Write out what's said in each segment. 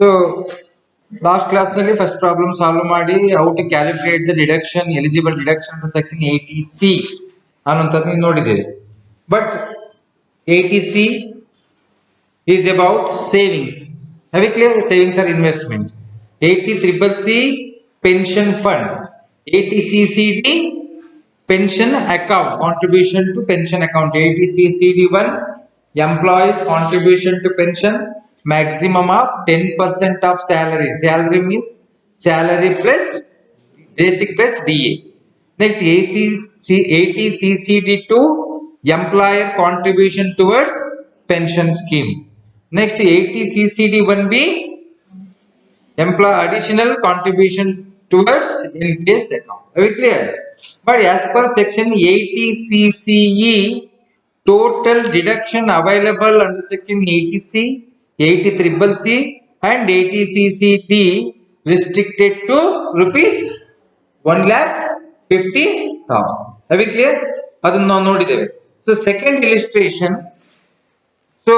So last class ನಲ್ಲಿ first problem solve ಮಾಡಿ how to calculate the deduction eligible deduction under section 80C ಅನ್ನುವಂಥದ್ದನ್ನ ನೋಡಿದ್ದೇವೆ. But 80C is about savings. Have you clear? Savings or investment. 80CCC pension fund. 80CCD pension account, contribution to pension account. 80CCD1 employees contribution to pension, maximum of 10% of salary. Salary means salary plus basic plus DA. Next, 80CCD2 employer contribution towards pension scheme. Next, 80CCD1B employer additional contribution towards NPS account. Are we clear? But as per section 80CCE, total deduction available under section 80C, 80CCC and 80CCD restricted to rupees 1,50,000. Are we clear? ಅದನ್ನು ನಾವು ನೋಡಿದ್ದೇವೆ. So second illustration. So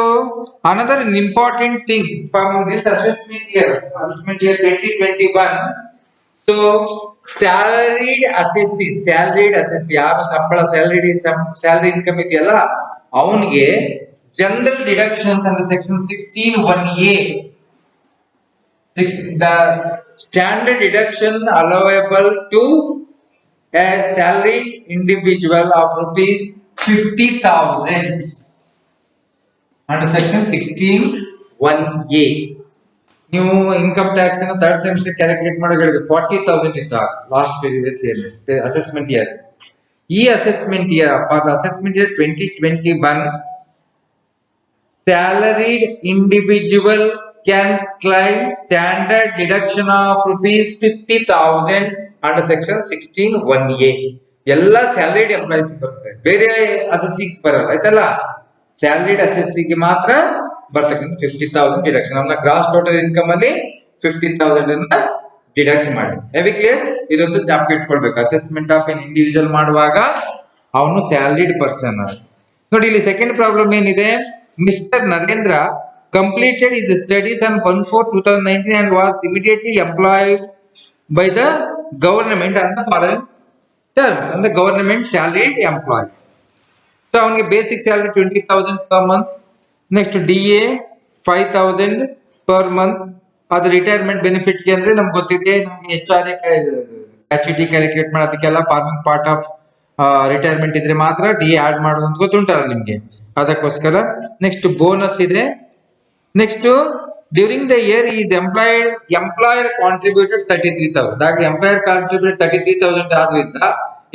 another important thing from this assessment year 2021. So salaried assessee ಯಾರು ಸಂಬಳ salary income ಇದೆಯಲ್ಲ ಅವನಿಗೆ general deductions under section 16(1)(a), the standard deduction allowable to a salaried individual of rupees 50,000 under section 16(1)(a. ನೀವು income tax ಅನ್ನು third semester calculate ಮಾಡೋಕೆ ಹೇಳಿದ್ರೆ 40,000 ಇತ್ತು last previous year assessment year. ಈ assessment year for the assessment year 2021 salaried individual can claim standard deduction of rupees 50,000 under section 16(1)(a. ಎಲ್ಲ salaried employees ಬರುತ್ತೆ, ಬೇರೆ ಅಸೆಸ್ಸಿಗೆ ಬರಲ್ಲ ಆಯ್ತಲ್ಲ. ಸ್ಯಾಲರಿಡ್ ಅಸೆಸ್ಸಿಗೆ ಮಾತ್ರ ಬರ್ತಕ್ಕಂಥ 50,000 ಡಿಡಕ್ಷನ್. ನಮ್ಮ ಗ್ರಾಸ್ ಟೋಟಲ್ ಇನ್ಕಮ್ ಅಲ್ಲಿ 50,000 ಅನ್ನ ಡಿಡಕ್ಟ್ ಮಾಡಿ. Heavy clear? ಇದೊಂದು ಜ್ಞಾಪಕ ಇಟ್ಕೊಳ್ಬೇಕು. ಅಸೆಸ್ಮೆಂಟ್ ಆಫ್ ಎನ್ ಇಂಡಿವಿಜುವಲ್ ಮಾಡುವಾಗ ಅವನು ಸ್ಯಾಲರಿಡ್ ಪರ್ಸನ್. ನೋಡಿ ಇಲ್ಲಿ ಸೆಕೆಂಡ್ ಪ್ರಾಬ್ಲಮ್ ಏನಿದೆ. Mister Narendra completed his studies on 1/4/2019 and was immediately employed by the government on the following terms. On the government salaried employee. So ಅವನಿಗೆ basic salary 20,000 per month. Next DA 5,000 per month. ಅದು retirement benefit ಗೆ ಅಂದ್ರೆ ನಮ್ಗೆ ಗೊತ್ತಿದೆ, ನಮ್ಗೆ HRA gratuity calculate ಮಾಡೋದಕ್ಕೆಲ್ಲ forming part of retirement ಇದ್ರೆ ಮಾತ್ರ DA ಆಡ್ ಮಾಡೋದು ಅಂತ ಗೊತ್ತುಂಟಲ್ಲ ನಿಮ್ಗೆ, ಅದಕ್ಕೋಸ್ಕರ. ನೆಕ್ಸ್ಟ್ ಬೋನಸ್ ಇದೆ. Next during the year is employer contributed 33,000. ಹಾಗೆ ಎಂಪ್ಲಾಯರ್ ಕಾಂಟ್ರಿಬ್ಯೂಟೆಡ್ 33,000 ಆದ್ರಿಂದ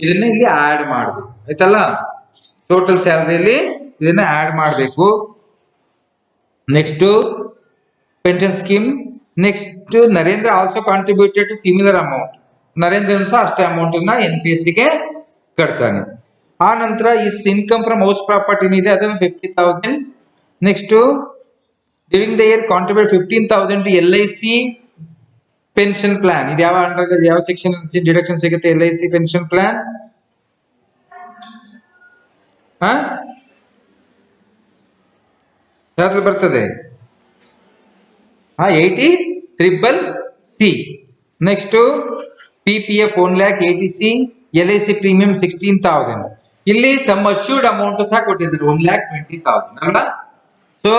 ಇದನ್ನ ಇಲ್ಲಿ ಆಡ್ ಮಾಡಬೇಕು ಆಯ್ತಲ್ಲ. ಟೋಟಲ್ ಸ್ಯಾಲರಿಯಲ್ಲಿ ಇದನ್ನ ಆಡ್ ಮಾಡಬೇಕು. Next pension scheme. Next Narendra also contributed to similar amount. Narendra ಸಹ ಅಷ್ಟೇ ಅಮೌಂಟ್ ಅನ್ನ NPS ಗೆ ಕಟ್ತಾನೆ. ಆ ನಂತರ is income from house property ಇದೆ, ಅದು 50,000. Next during the year contribute 15,000 to LIC pension plan. ಇದು ಯಾವ ಅಂಡರ್ ಯಾವ ಸೆಕ್ಷನ್ ಡಿಡಕ್ಷನ್ ಸಿಗುತ್ತೆ? LIC ಪೆನ್ಷನ್ ಪ್ಲಾನ್ ಯಾವ್ದ್ರಲ್ಲಿ ಬರ್ತದೆ? 80CCC. Next PPF 1,80,000, LIC premium 16,000. ಇಲ್ಲಿ ಸಮ್ ಅಶ್ಯೂರ್ಡ್ ಅಮೌಂಟ್ ಸಹ ಕೊಟ್ಟಿದ್ದಾರೆ 1,20,000 ಅಲ್ಲ. ಸೊ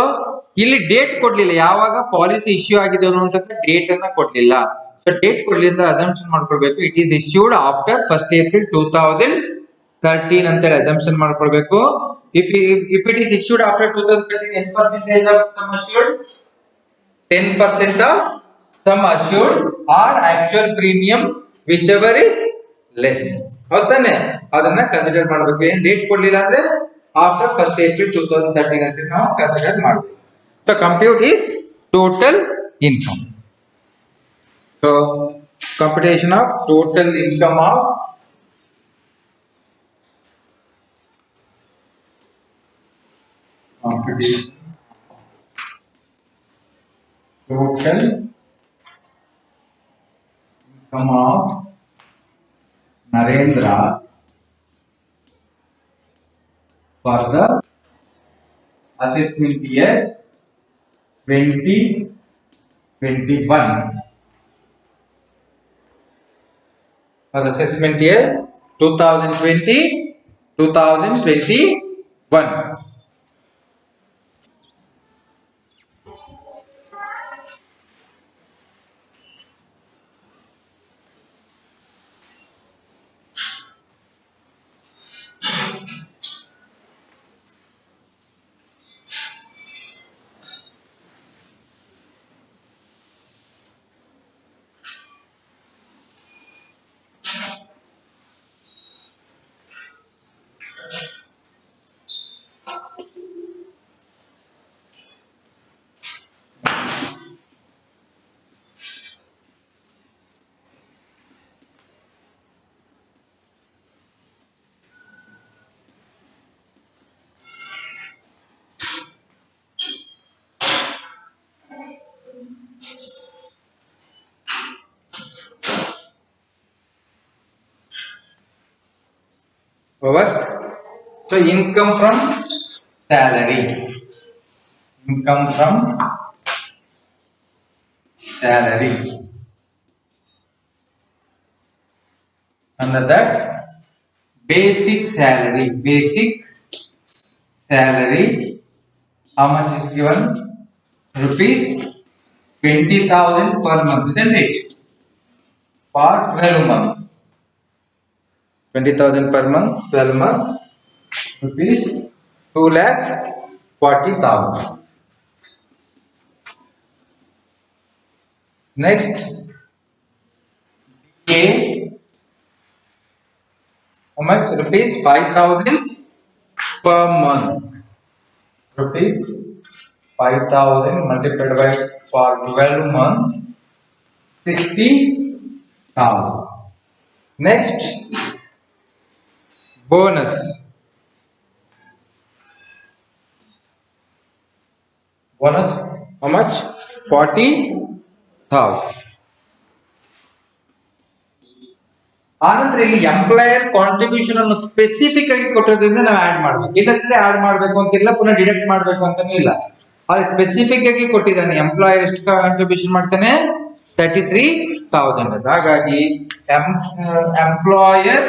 ಇಲ್ಲಿ ಡೇಟ್ ಕೊಡ್ಲಿಲ್ಲ, ಯಾವಾಗ ಪಾಲಿಸಿ ಇಶ್ಯೂ ಆಗಿದೆ ಅನ್ನುವಂಥದ್ದು ಡೇಟ್ ಅನ್ನ ಕೊಡ್ಲಿಲ್ಲ. ಸೊ ಡೇಟ್ ಕೊಡ್ಲಿಲ್ಲ ಅಸಂಪ್ಷನ್ ಮಾಡ್ಕೊಳ್ಬೇಕು. It is issued after 1st April 2013 ಅಂತ ಹೇಳಿ ಅಸಂಪ್ಷನ್ ಮಾಡ್ಕೊಳ್ಬೇಕು. If it is issued after 2013, n percentage of sum assured, 10% of sum assured or actual premium whichever is less. ಹೌದಾನೆ? ಅದನ್ನ ಕನ್ಸಿಡರ್ ಮಾಡಬೇಕು. ಏನ್ ಡೇಟ್ ಕೊಡ್ಲಿಲ್ಲ ಅಂದ್ರೆ ಆಫ್ಟರ್ 1st April 2013 ಅಂತ ನಾವು ಕನ್ಸಿಡರ್ ಮಾಡಬೇಕು. So compute is total income. So computation of total income of computation total income of Narendra for the assessment year 2021 21 was assessment year 2020 2021. Over. So income from salary. Income from salary. Under that, basic salary. Basic salary. How much is given? Rupees 20,000 per month, isn't it? For 12 months. 20,000 per month, 12 months. Rupees 2,40,000. Next, A, how much? Rupees 5,000 per month. Rupees 5,000 multiplied by for 12 months, 60,000. Next, bonus. Bonus, how much? 40,000. ಆನಂತರ ಇಲ್ಲಿ employer contribution ಅನ್ನು specific ಆಗಿ ಕೊಟ್ಟೋದ್ರಿಂದ ನಾವು add ಮಾಡ್ಬೇಕು. ಇಲ್ಲಂದ್ರೆ add ಮಾಡ್ಬೇಕು ಅಂತಿಲ್ಲ, ಪುನಃ ಡಿಡಕ್ಟ್ ಮಾಡ್ಬೇಕು ಅಂತಾನೂ ಇಲ್ಲ. ಅಲ್ಲಿ ಸ್ಪೆಸಿಫಿಕ್ ಆಗಿ ಕೊಟ್ಟಿದ್ದಾನೆ. ಎಂಪ್ಲಾಯರ್ ಎಷ್ಟು ಕಾಂಟ್ರಿಬ್ಯೂಷನ್ ಮಾಡ್ತಾನೆ? 33,000. ಹಾಗಾಗಿ employer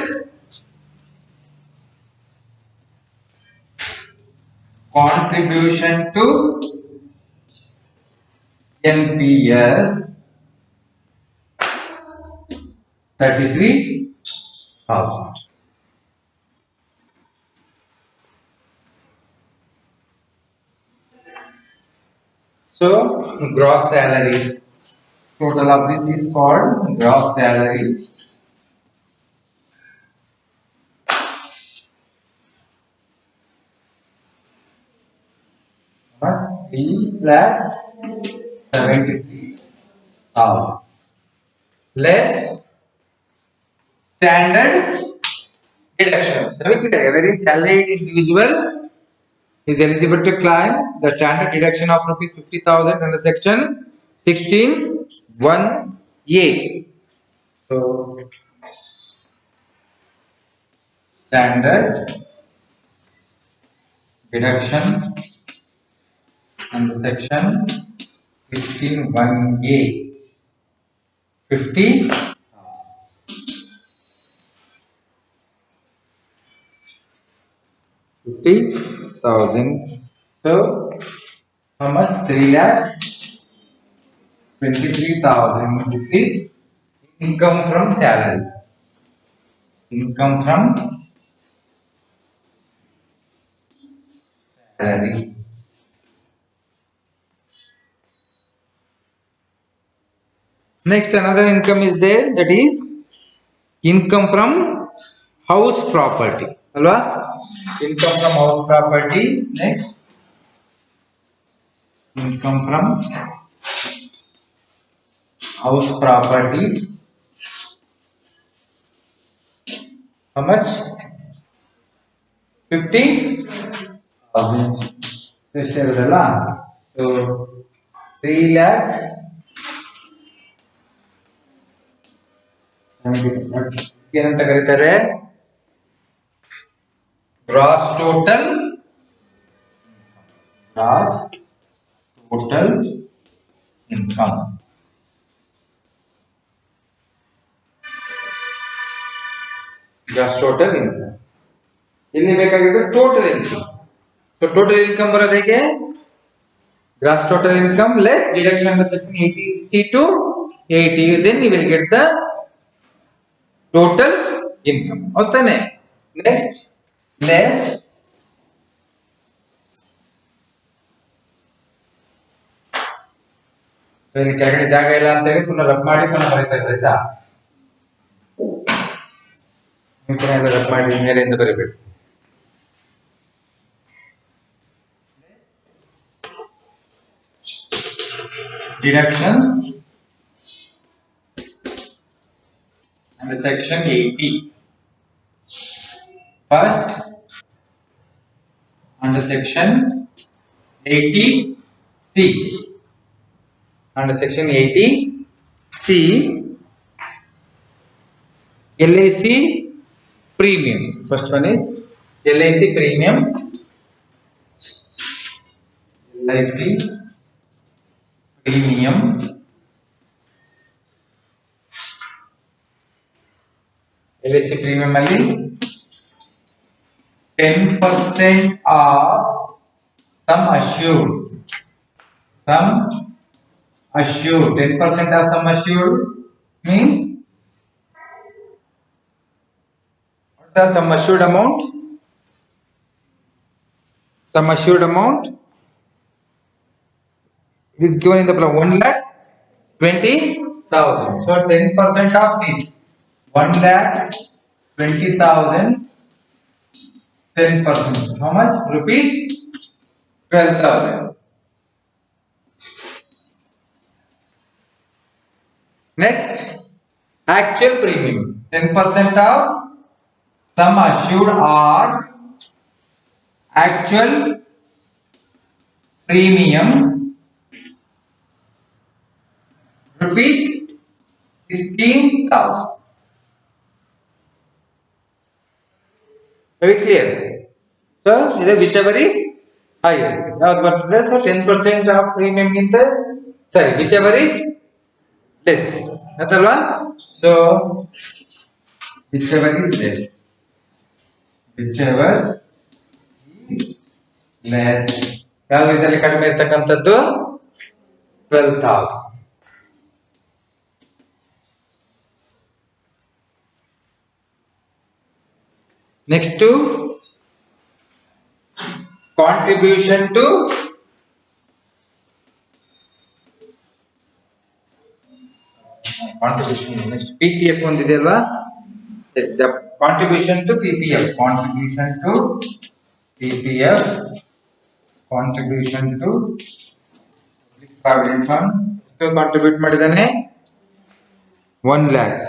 contribution to NPS 33,000. So gross salary, total of this is called gross salary. But 3,73,000 less standard deductions. Every salaried individual is eligible to claim the standard deduction of rupees 50,000 under section 16(1)(a). So standard deduction under section 16(1)(a) 50,000. So how much? 3,23,000 rupees income from salary. Income from salary. Next, another income is there, that is income from house property. Alva? Income from house property. Next, income from house property. How much? 50,000. So 3 lakh. ಏನಂತ ಕರೀತಾರೆ? Gross total income. Gross total income. ಇಲ್ಲಿ ಬೇಕಾಗಿದ್ದು total income. So total income ಬರೋದು ಹೇಗೆ? Gross total income less deduction under section 80C to 80, then you will get the total income. ಹೌದಾನೆ? Next less ಇಲ್ಲಿ ಕೆಳಗಡೆ ಜಾಗ ಇಲ್ಲ ಅಂತ ಹೇಳಿ ಪುನಃ ರಬ್ ಮಾಡಿ ಪುನಃ ಬರೀತಾ ಇದ್ದಾರೆ ಆಯ್ತಾ? ಪುನಃ ರಬ್ ಮಾಡಿ ಮೇಲೆಯಿಂದ ಬರೀಬೇಕು. Deductions under section 80. First, under section 80C. Under section 80C, LIC premium. First one is LIC premium. LIC premium. LIC premium ಅಲ್ಲಿ 10% of sum assured. Sum assured. 10% of sum assured means what the sum assured amount? Sum assured amount is given in the plan 1,20,000. So 10% of this 1,20,000. 10%. How much? Rupees 12,000. Next, actual premium. 10% of sum assured or actual premium rupees 16,000. Very clear. So, whichever is higher. So 10% of premium ginta, sorry, whichever is less. Atalva? So, whichever is less. Whichever is less. ಯಾವ ಇದರಲ್ಲಿ ಕಡಿಮೆ ಇರತಕ್ಕಂಥದ್ದು 12,000. Next to contribution to contribution. Next PPF ಒಂದಿದೆ ಅಲ್ವಾ? The contribution to PPF. Contribution to PPF. Contribution to Provident Fund. ಎಷ್ಟು contribute ಮಾಡಿದಾನೆ? 1 lakh.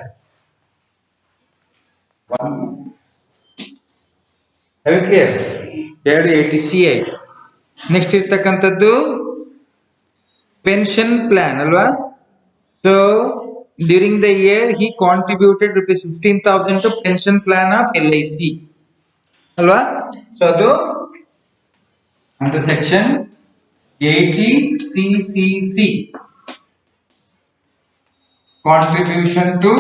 Very clear. 80CI. Next ಇರ್ತಕ್ಕಂಥದ್ದು pension plan ಅಲ್ವಾ? So during the year he contributed rupees 15,000 to pension plan of LIC ಅಲ್ವಾ? So ಅದು under section 80CCC. Contribution to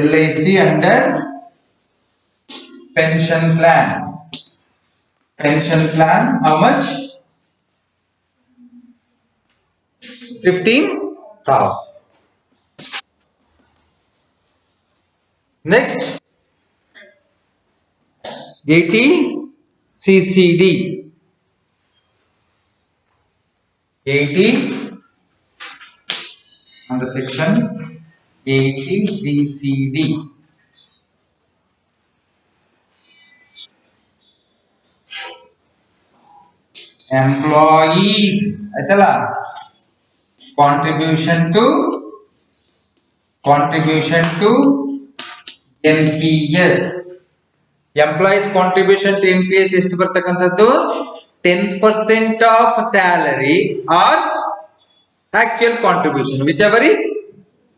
LIC under pension plan. Pension plan, how much? 15,000. Next, 80CCD. 80 under section 80CCD. Employees ಆಯ್ತಲ್ಲ? contribution to NPS. Employees contribution to NPS ಎಷ್ಟು ಬರ್ತಕ್ಕಂಥದ್ದು? 10% of salary or actual contribution, whichever is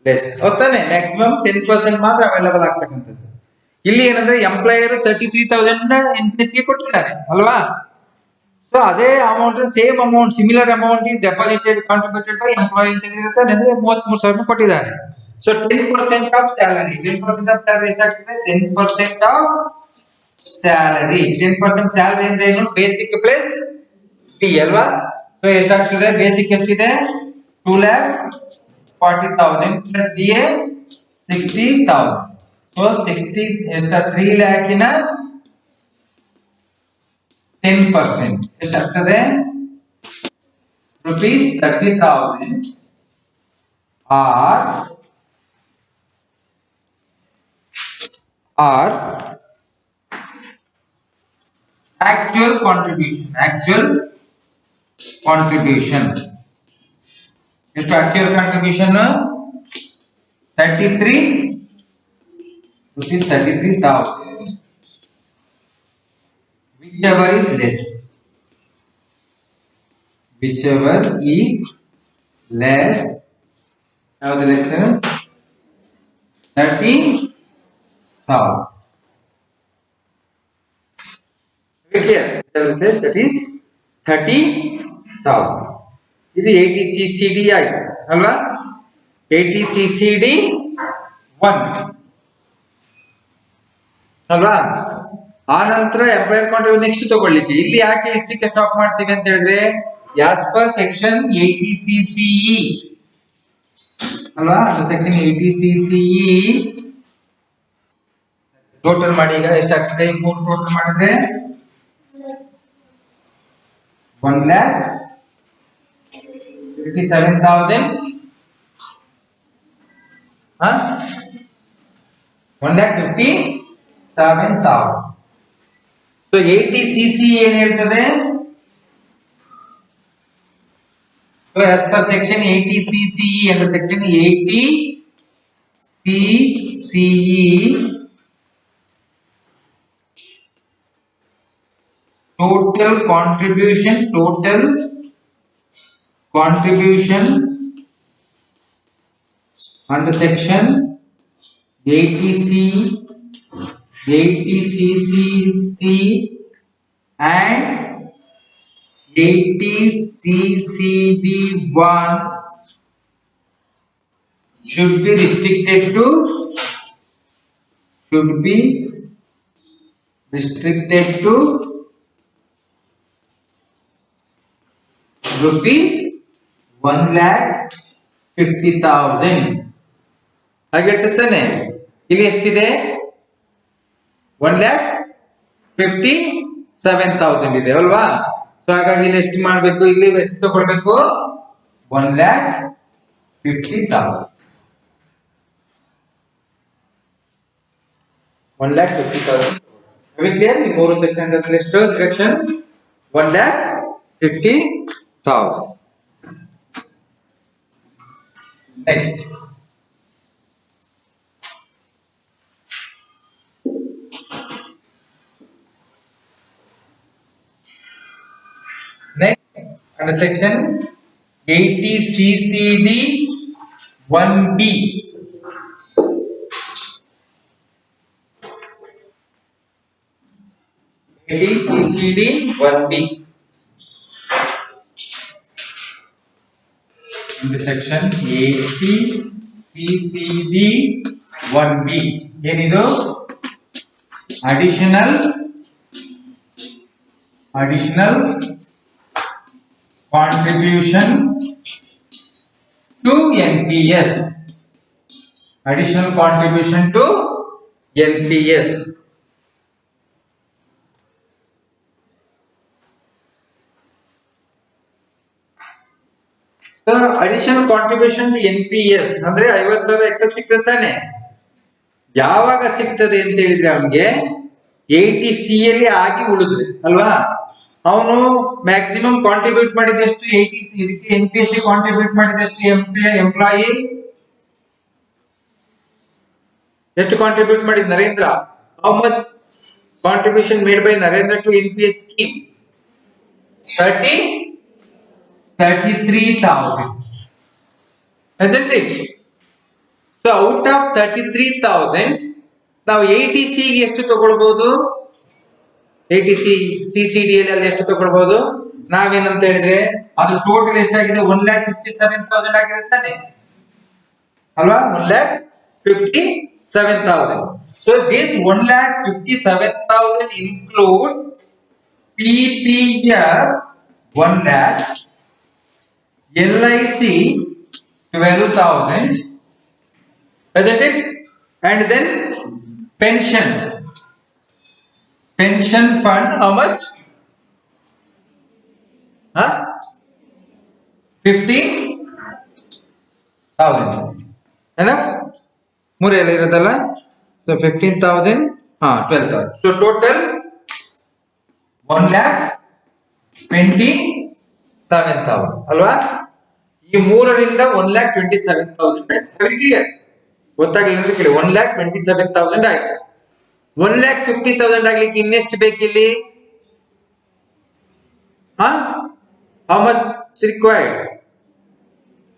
less. ಹೌದಾನೆ? Maximum 10% ಮಾತ್ರ available ಆಗ್ತಕ್ಕಂಥದ್ದು. ಇಲ್ಲಿ ಏನಂದ್ರೆ employer 33,000 NPS ಗೆ ಕೊಟ್ಟಿದ್ದಾನೆ ಅಲ್ವಾ? ಸೊ ಅದೇ amount same amount similar amount is deposited contributed by employee ಅಂತ ಹೇಳಿರುತ್ತೆ. ಅಂದ್ರೆ 33,000 ಕೊಟ್ಟಿದ್ದಾನೆ. So 10% of salary, 10% of salary ಎಷ್ಟಾಗ್ತದೆ? 10% ಆಫ್ ಸ್ಯಾಲರಿ. 10% ಸ್ಯಾಲರಿ ಅಂದ್ರೆ ಏನು? ಬೇಸಿಕ್ ಪ್ಲಸ್ ಟಿ ಅಲ್ವಾ? ಸೊ ಎಷ್ಟಾಗ್ತದೆ? ಬೇಸಿಕ್ ಎಷ್ಟಿದೆ? 2,40,000 ಪ್ಲಸ್ ಡಿ ಎ 60,000. ಸೊ 60 ಎಷ್ಟ? 3 ಲ್ಯಾಕಿನ 10% ಎಷ್ಟಾಗ್ತದೆ? rupees 30,000 or actual contribution. ಎಷ್ಟು actual contribution? 33 rupees 33,000, whichever is less, now the lesson 30,000. Clear? That is 30,000. ಇದು 80CCD ಆಯ್ತು ಅಲ್ವಾ? 80CCD 1 ಅಲ್ವಾ? ಆ ನಂತರ ಎಂಪ್ಲಾಯರ್ ಕಾಂಟ್ರಿಬ್ಯೂಷನ್ ನೆಕ್ಸ್ಟ್ ತಗೊಳ್ಳಿಕ್ಕೆ ಇಲ್ಲಿ ಯಾಕೆ ಎಷ್ಟಕ್ಕೆ ಸ್ಟಾಪ್ ಮಾಡ್ತೀವಿ ಅಂತ ಹೇಳಿದ್ರೆ, ಆಸ್ ಪರ್ ಸೆಕ್ಷನ್ 80CCE ಅಲ್ವಾ? ಸೆಕ್ಷನ್ 80CCE ಟೋಟಲ್ ಮಾಡಿ. ಈಗ ಎಷ್ಟಾಗ್ತದೆ? 3 ಟೋಟಲ್ ಮಾಡಿದ್ರೆ 1,57,000. 1,57,000. ಸೊ 80CCE ಏನ್ ಹೇಳ್ತದೆ? So as per section 80CCE and section 80CCE, total contribution under section 80CCC and 80CCD1 should be restricted to rupees 1,50,000. ಹಾಗಿರ್ತಾನೆ. ಇಲ್ಲಿ ಎಷ್ಟಿದೆ? 1,57,000 ಇದೆ ಅಲ್ವಾ? ಸೊ ಹಾಗಾಗಿ ಇಲ್ಲಿ ಎಷ್ಟು ಮಾಡಬೇಕು? ಇಲ್ಲಿ ಎಷ್ಟು ತಗೊಳ್ಬೇಕು? 1,50,000. 1,50,000. ಕ್ಲಿಯರ್? ಈ 3 ಸೆಕ್ಷನ್ ಎಷ್ಟು deduction? 1,50,000. Next under section 80CCD 1B. CCD 1B. Under section 80CCD 1B. ಏನಿದು? additional contribution to NPS. Additional contribution to NPS. So additional contribution to NPS ಅಂದ್ರೆ 50,000 ಎಕ್ಸೆಸ್ ಸಿಗ್ತದೆ ತಾನೆ? ಯಾವಾಗ ಸಿಗ್ತದೆ ಅಂತ ಹೇಳಿದ್ರೆ ಅವನಿಗೆ 80C ಅಲ್ಲಿ ಆಗಿ ಉಳಿದ್ರೆ ಅಲ್ವಾ? ಅವನು ಮ್ಯಾಕ್ಸಿಮಮ್ ಕಾಂಟ್ರಿಬ್ಯೂಟ್ ಮಾಡಿದಷ್ಟು 80C ಇದಕ್ಕೆ NPS ಕಾಂಟ್ರಿಬ್ಯೂಟ್ ಮಾಡಿದಷ್ಟು ಎಂಪ್ಲಾಯಿ ಎಷ್ಟು ಕಾಂಟ್ರಿಬ್ಯೂಟ್ ಮಾಡಿದ Narendra? How much contribution made by Narendra to NPS scheme? 33,000. Isn't it? So out of 33,000 ನಾವು 80C ಗೆ ಎಷ್ಟು ತಗೊಳ್ಬಹುದು? 80CCD ಅಲ್ಲಿ ಎಷ್ಟು ತಗೊಳ್ಬಹುದು? ನಾವೇನಂತ ಹೇಳಿದ್ರೆ ಅದು ಟೋಟಲ್ ಎಷ್ಟಾಗಿದೆ? 1,57,000 ಆಗಿದೆ ತಾನೆ? ಅಲ್ವಾ 1,57,000. So this 1,57,000 includes PPF 1 lakh, LIC 12,000, isn't it? And then pension fund, how much? 15,000. enough? ಮೂರು ಎಲ್ಲ ಇರೋದಲ್ಲ. ಸೊ 15,000, 12,000. ಸೊ ಟೋಟಲ್ 1,27,000 ಅಲ್ವಾ? ಈ ಮೂರರಿಂದ 1,27,000 ಆಯ್ತು. ಕ್ಲಿಯರ್? ಗೊತ್ತಾಗಲಿಲ್ಲ ಅಂದ್ರೆ ಕೇಳಿ. 1,27,000 ಆಯ್ತು. 1,50,000 ಆಗ್ಲಿಕ್ಕೆ ಇನ್ನೆಷ್ಟು ಬೇಕಿಲ್ಲಿ? How much required?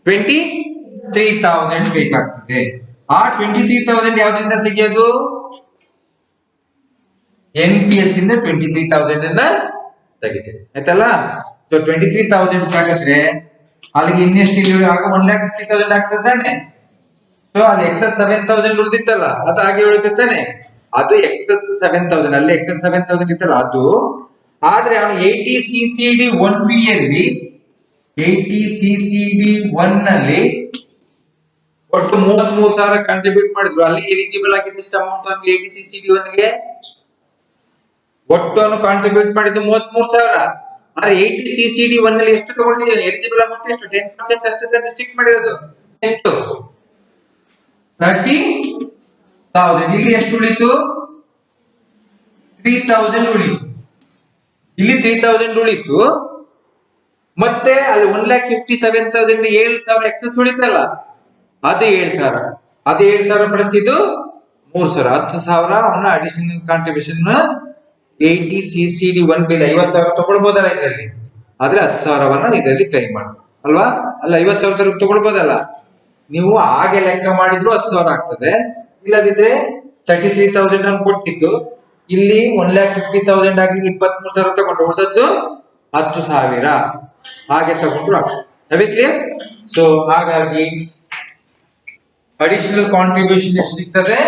23,000 ಬೇಕಾಗ್ತದೆ. ಆ 23,000 ಯಾವ್ದ್ರಿಂದ ತೆಗೆಯೋದು? NPS ಇಂದ 23,000 ಅನ್ನ ತೆಗಿತೀವಿ, ಆಯ್ತಲ್ಲ? ಸೊ 23,000 ಹಾಕಿದ್ರೆ ಅಲ್ಲಿಗೆ ಇನ್ನೆಷ್ಟು ಇಲ್ಲಿ ಆಗ 1,50,000 ಆಗ್ತದೆ ತಾನೆ. ಸೊ ಅಲ್ಲಿ ಎಕ್ಸಸ್ 7,000 ಉಳಿದಿತ್ತಲ್ಲ, ಅದು ಹಾಗೆ ಉಳಿತಾನೆ. ಅದು ಎಕ್ಸಸ್ 7,000, ಅಲ್ಲಿ ಎಕ್ಸಸ್ 7,000 ಇತ್ತಲ್ಲ ಅದು. ಆದ್ರೆ ಅವನು 80CCD 1B ಅಲ್ಲಿ 80CCD 1 ನಲ್ಲಿ ಒಟ್ಟು 33,000 ಕಾಂಟ್ರಿಬ್ಯೂಟ್ ಮಾಡಿದ್ರು. ಅಲ್ಲಿ ಎಲಿಜಿಬಲ್ ಆಗಿದ್ದು ಎಷ್ಟು ಅಮೌಂಟ್? 80CCD 1 ಗೆ ಒಟ್ಟು ಅವನು ಕಾಂಟ್ರಿಬ್ಯೂಟ್ ಮಾಡಿದ್ದು 33,000. ಆದ್ರೆ 80CCD 1 ನಲ್ಲಿ ಎಷ್ಟು ತಗೊಂಡಿದ್ದಾನೆ? ಎಲಿಜಿಬಲ್ ಅಮೌಂಟ್ ಎಷ್ಟು? 10% ಅಷ್ಟೇ ರಿಸ್ಟ್ರಿಕ್ಟ್ ಮಾಡಿರೋದು. ಎಷ್ಟು? 30,000. ಇಲ್ಲಿ ಎಷ್ಟು ಉಳಿತು? 3,000 ಉಳಿತು. ಇಲ್ಲಿ 3,000 ಉಳಿತು. ಮತ್ತೆ ಅಲ್ಲಿ 1,57,000 7,000 ಎಕ್ಸಸ್ ಉಳಿತಲ್ಲ, ಅದು 7,000. ಅದು 7,000 ಪ್ಲಸ್ ಇದು 3,000, 10,000 ಅವನ ಅಡಿಷನಲ್ ಕಾಂಟ್ರಿಬ್ಯೂಷನ್ 80CCD 1 ಬಿಲ್ 50,000 ತಗೊಳ್ಬೋದಲ್ಲ ಇದರಲ್ಲಿ. ಆದ್ರೆ 10,000ವನ್ನ ಇದರಲ್ಲಿ ಕ್ಲೈಮ್ ಮಾಡ್ಬೋದು ಅಲ್ವಾ? ಅಲ್ಲ 50,000 ತಗೊಳ್ಬೋದಲ್ಲ. ನೀವು ಹಾಗೆ ಲೆಕ್ಕ ಮಾಡಿದ್ರು 10,000 ಆಗ್ತದೆ. ಇಲ್ಲದಿದ್ರೆ 33,000 ಅನ್ನು ಕೊಟ್ಟಿದ್ದು ಇಲ್ಲಿ 1,50,000 ಆಗಿ 23,000 ತಗೊಂಡು ಉಳಿದದ್ದು 10,000 ಹಾಗೆ ತಗೊಂಡ್ರು ಆಗ್ತದೆ. ಕ್ಲಿಯರ್? ಸೊ ಹಾಗಾಗಿ ಅಡಿಷನಲ್ ಕಾಂಟ್ರಿಬ್ಯೂಷನ್ ಎಷ್ಟು ಸಿಗ್ತದೆ?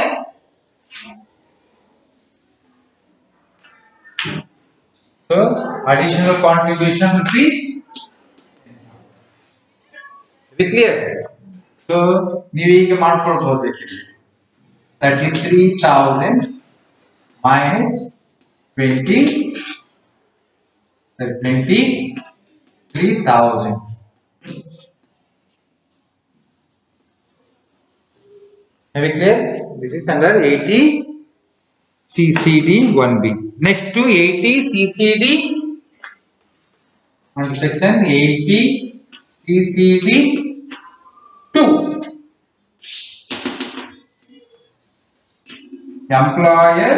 So additional contribution rupees. Clear? So ನೀವು ಈಗ ಮಾಡ್ಕೊಳ್ಬಹುದು. 33,000 minus 23,000. Have you clear? This is under 80CCD 1B. Next to 80CCD on section 80CCD 2. Employer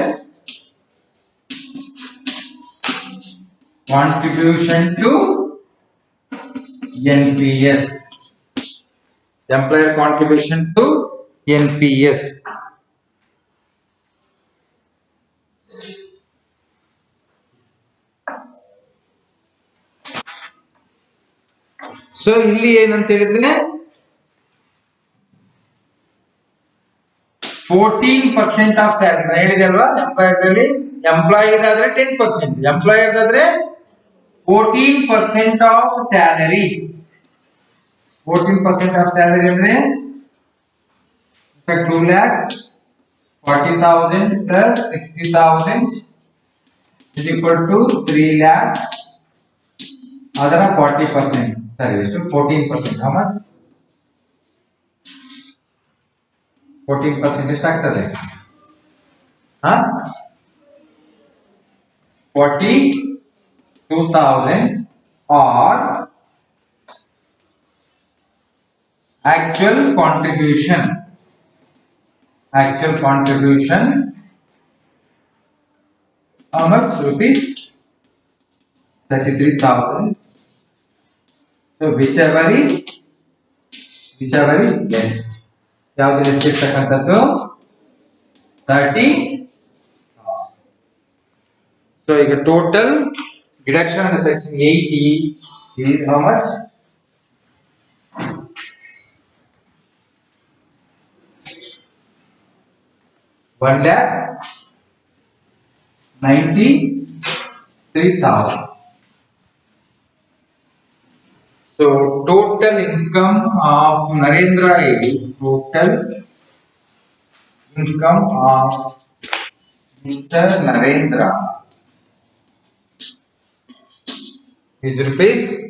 contribution to NPS. Employer contribution to NPS. So ಇಲ್ಲಿ ಏನಂತ ಹೇಳಿದ್ರೆ 14% of salary ಹೇಳಿದೆ ಅಲ್ವಾ? Employer ಆದ್ರೆ 10%, employer ಆದ್ರೆ 14% ಆಫ್ ಸ್ಯಾಲರಿ. 14% ಆಫ್ ಸ್ಯಾಲರಿ ಅಂದ್ರೆ 2,40,000 plus 60,000 is equal to 3,00,000. ಅದರ 40%. ಸರಿ, ಎಷ್ಟು? 14%. how much? 14% ಎಷ್ಟಾಗ್ತದೆ? 42,000 or actual contribution how much? Rupees 33,000. so whichever is less. ಯಾವುದು ಲೆಸ್ ಇರ್ತಕ್ಕಂಥದ್ದು? 30. ಸೊ ಈಗ total deduction under section 80 is how much? 1,93,000. So total income of Narendra is total income of Mr. Narendra is rupees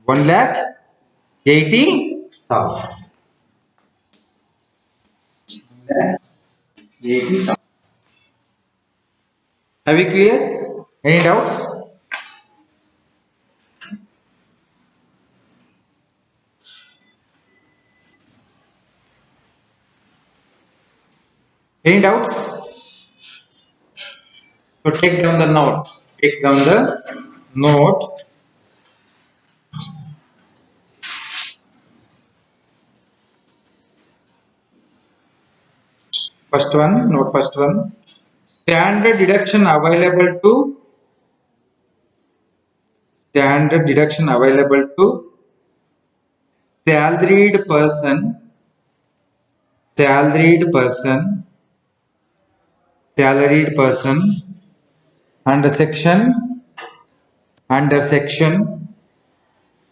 1,80,000. 80,000. Are we clear? Any doubts? Any doubts? So take down the note. Take down the note. First one, note first one. Standard deduction available to salaried person under section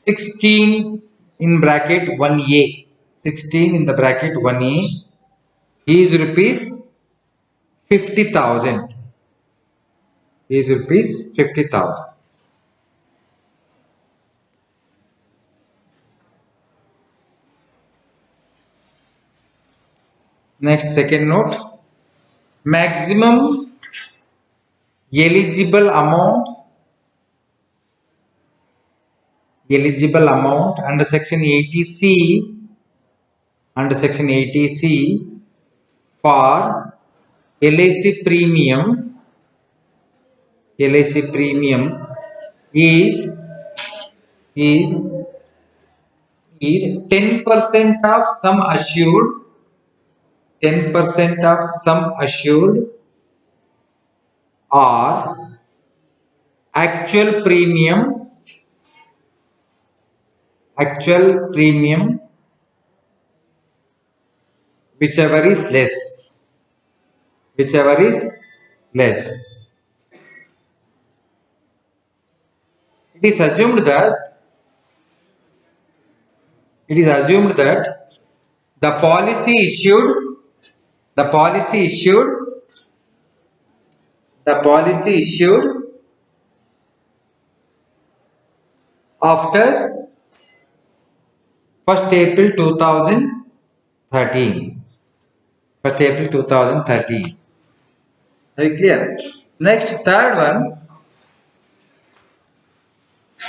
16 in bracket 1a, 16 in the bracket 1a is rupees 50,000. Is rupees 50,000. Next, second note. Maximum eligible amount under section 80C for LIC premium is 10% of sum assured, 10% of sum assured or actual premium whichever is less. It is assumed that the policy issued after 1st April 2013. Very clear? Next, third one.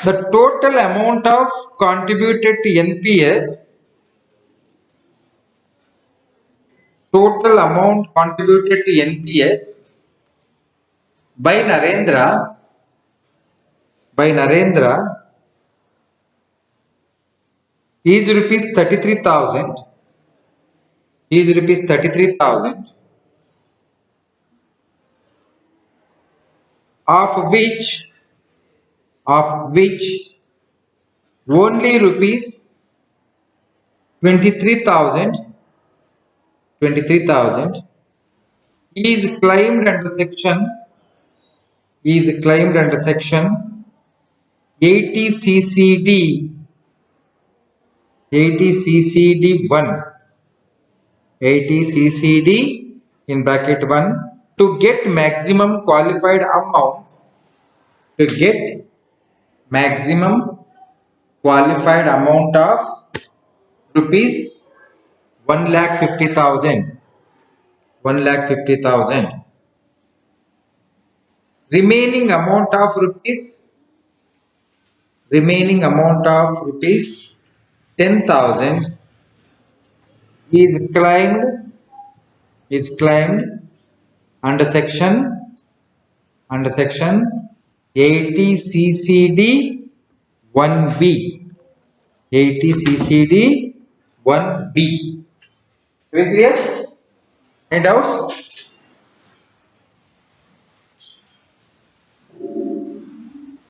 The total amount of contributed to NPS by Narendra is rupees 33,000. Of which only rupees 23,000 is claimed under section 80 CCD 1 in bracket 1 to get maximum qualified amount of rupees 1,50,000. Remaining amount of rupees 10,000 is claimed under section 80 CCD 1B. 80 CCD 1B. Very clear? Any doubts?